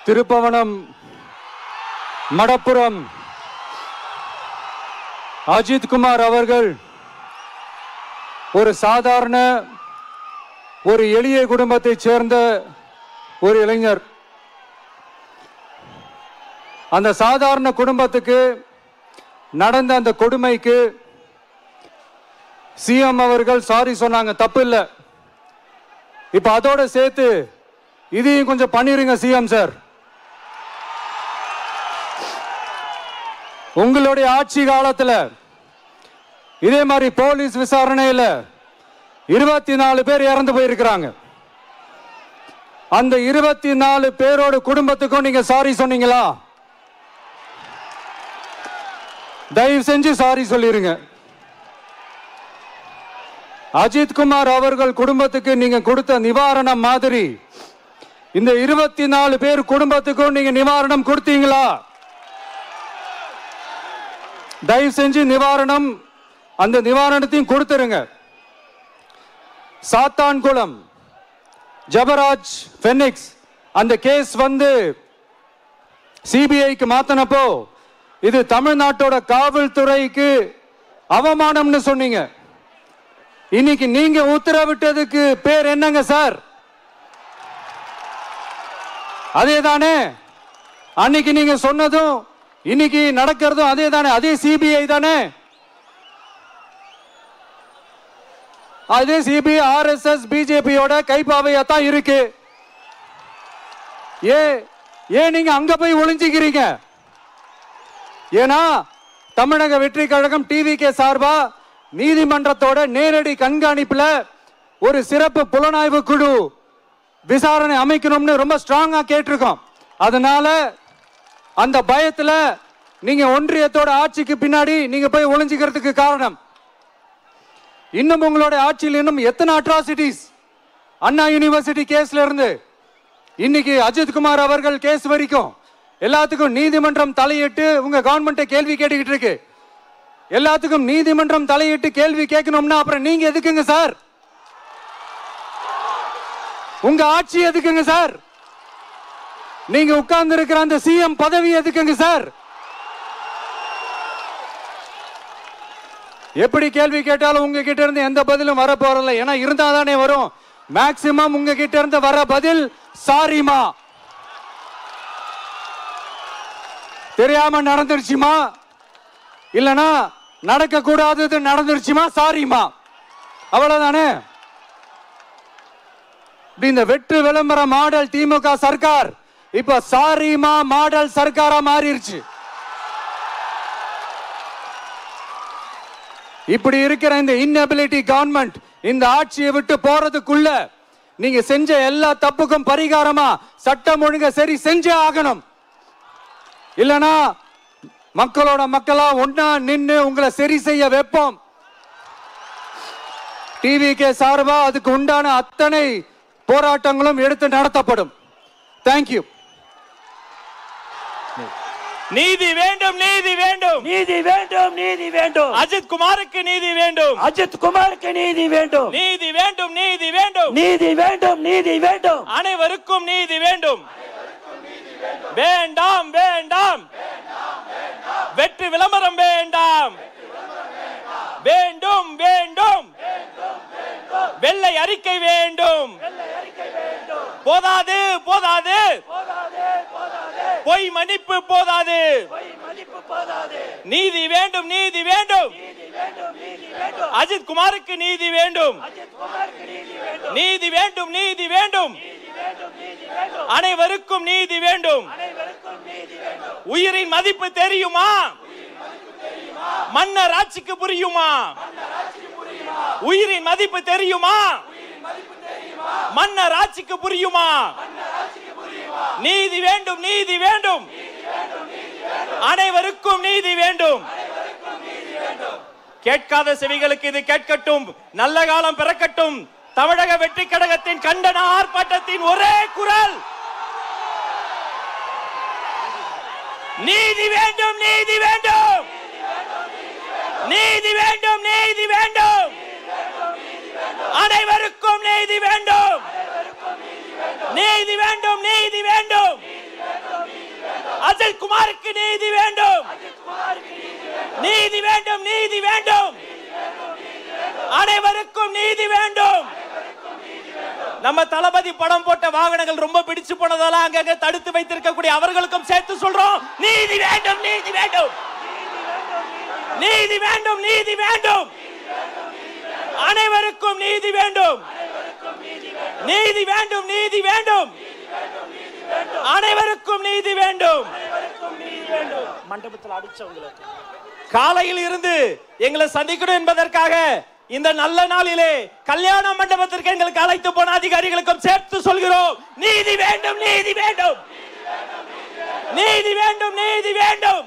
திருப்பவனம், மடப்புரம் அஜித் குமார் அவர்கள் ஒரு சாதாரண ஒரு எளிய குடும்பத்தைச் சேர்ந்த ஒரு இளைஞர். அந்த சாதாரண குடும்பத்துக்கு நடந்த அந்த கொடுமைக்கு சிஎம் அவர்கள் சாரி சொன்னாங்க, தப்பு இல்லை. இப்ப அதோட சேர்த்து இதையும் கொஞ்சம் பண்ணிருங்க சிஎம் சார். உங்களுடைய ஆட்சி காலத்துல இதே மாதிரி போலீஸ் விசாரணையில 24 பேர் இறந்து போயிருக்கிறாங்க. அந்த 24 பேரோட குடும்பத்துக்கும் நீங்க சாரி சொன்னீங்களா? தயவு செஞ்சு சாரி சொல்லிருங்க. அஜித் குமார் அவர்கள் குடும்பத்துக்கு நீங்க கொடுத்த நிவாரணம் மாதிரி இந்த 24 பேர் குடும்பத்துக்கும் நீங்க நிவாரணம் கொடுத்தீங்களா? தயவு செஞ்சு நிவாரணம், அந்த நிவாரணத்தையும் கொடுத்துருங்க. சாத்தான்குளம் ஜபராஜ் ஃபெனிக்ஸ் அந்த கேஸ் வந்து சிபிஐக்கு மாத்தினப்போ இது தமிழ்நாட்டோட காவல்துறைக்கு அவமானம்னு சொன்னீங்க. இன்னைக்கு நீங்க உத்தரவிட்டதுக்கு பேர் என்னங்க சார்? அதே தானே அன்னைக்கு நீங்க சொன்னதும் இன்னைக்கு நடக்கிறதும் அதே தானே? அதே சிபிஐ தானே? அதே சிபிஐ ஆர்எஸ்எஸ் பிஜேபியோட கைப்பாவையாத்தான் இருக்கு. ஏன் நீங்க அங்க போய் ஒளிஞ்சுக்கிறீங்க? ஏன்னா தமிழக வெற்றி கழகம் டிவிகே சார்பா நீதிமன்றத்தோட நேரடி கண்காணிப்புல ஒரு சிறப்பு புலனாய்வு குழு விசாரணை அமைக்கணும்னு ரொம்ப ஸ்ட்ராங்கா கேட்டிருக்கோம். அதனால அந்த பயத்துல நீங்க ஒன்றியத்தோட ஆட்சிக்கு பின்னாடி நீங்க போய் ஒளிஞ்சுக்கிறதுக்கு காரணம். இன்னும் உங்களோட ஆட்சியில் இன்னும் எத்தனை அட்ராசிட்டிஸ், அண்ணா யூனிவர்சிட்டி கேஸ்ல இருந்து இன்னைக்கு அஜித் குமார் அவர்கள் கேஸ் வரைக்கும் எல்லாத்துக்கும் நீதிமன்றம் தலையிட்டு உங்க கவர்மெண்ட் கேள்வி கேட்டுக்கிட்டு இருக்கு. எல்லாத்துக்கும் நீதிமன்றம் தலையிட்டு கேள்வி கேட்கணும்னா அப்புறம் நீங்க எதுக்குங்க சார்? உங்க ஆட்சி எதுக்குங்க சார்? நீங்க உட்கார்ந்து இருக்கிற அந்த சிஎம் பதவி எதுக்குங்க சார்? எப்படி கேள்வி கேட்டாலும் உங்ககிட்ட இருந்து எந்த பதிலும் வர போறதில்ல. ஏன்னா இருந்தா தானே வரும். மேக்சிமம் உங்ககிட்ட இருந்து வர பதில் சாரிமா, தெரியாம நடந்துருச்சுமா, இல்லனா நடக்க கூடாதது நடந்துருச்சுமா, சாரிமா, அவ்வளவுதானே. இந்த வெற்று விளம்பர மாடல் திமுக சர்க்கார் இப்ப சாரிமா மாடல் சர்க்காரா மாறிடுச்சு. இப்படி இருக்கிற இந்த இன்எபிலிட்டி கவர்மெண்ட் இந்த ஆட்சியை விட்டு போறதுக்குள்ள நீங்க செஞ்ச எல்லா தப்புக்கும் பரிகாரமா சட்டம் ஒழுங்க சரி செஞ்சே ஆகணும். இல்லனா மக்களோட மக்களா ஒன்னா நின்று உங்களை சரி செய்ய வைப்போம். டிவிகே சார்பா அதுக்கு உண்டான அத்தனை போராட்டங்களும் எடுத்து நடத்தப்படும். தேங்க்யூ. நீதி வேண்டும், நீதி வேண்டும், நீதி வேண்டும், நீதி வேண்டும். அஜித் குமாருக்கு நீதி வேண்டும், அஜித் குமாருக்கு நீதி வேண்டும், நீதி வேண்டும், நீதி வேண்டும், நீதி வேண்டும், நீதி வேண்டும். அனைவருக்கும் நீதி வேண்டும். வேண்டாம் வேண்டாம், வெற்றி விளம்பரம் வேண்டாம். வேண்டும் வேண்டும், வெள்ளை அறிக்கை வேண்டும். போதாது போதாது, பொய் மன்னிப்பு போதாது. நீதி வேண்டும், நீதி வேண்டும். அஜித் குமாருக்கு நீதி வேண்டும், நீதி வேண்டும், நீதி வேண்டும். அனைவருக்கும் நீதி வேண்டும். உயிரின் மதிப்பு தெரியுமா? மன்னர் ஆட்சிக்கு புரியுமா? உயிரின் மதிப்பு தெரியுமா? மன்னர் ஆட்சிக்கு புரியுமா? நீதி வேண்டும், நீதி வேண்டும். அனைவருக்கும் நீதி வேண்டும். கேட்காத செவிகளுக்கு இது கேட்கட்டும். நல்ல காலம் பிறக்கட்டும். தமிழக வெற்றி கழகத்தின் கண்டன ஆர்ப்பாட்டத்தின் ஒரே குரல் நீதி வேண்டும், நீதி வேண்டும், நீதி வேண்டும், நீதி வேண்டும். அனைவருக்கும் நீதி வேண்டும், நீதி வேண்டும், நீதி வேண்டும். அஜித் குமாருக்கு நீதி வேண்டும். நீதி வேண்டும், நீதி வேண்டும். அனைவருக்கும் நீதி வேண்டும். நம்ம தளபதி படம் போட்ட வாகனங்கள் ரொம்ப பிடிச்சு போனதால அங்கங்க தடுத்து வைத்திருக்கக்கூடிய அவர்களுக்கும் சேர்த்து சொல்றோம், நீதி வேண்டும், நீதி வேண்டும். நீதி வேண்டும், நீதி வேண்டும். அனைவருக்கும் நீதி வேண்டும். நீதி வேண்டும், நீதி வேண்டும். அனைவருக்கும் நீதி வேண்டும். மண்டபத்தில் அடிச்சவங்களுக்கு காலையில் இருந்து எங்களை சந்திக்கணும் என்பதற்காக இந்த நல்ல நாளிலே கல்யாண மண்டபத்திற்கு எங்களுக்கு அழைத்து போன அதிகாரிகளுக்கும் சேர்த்து சொல்கிறோம், நீதி வேண்டும், நீதி வேண்டும். நீதி வேண்டும், நீதி வேண்டும்.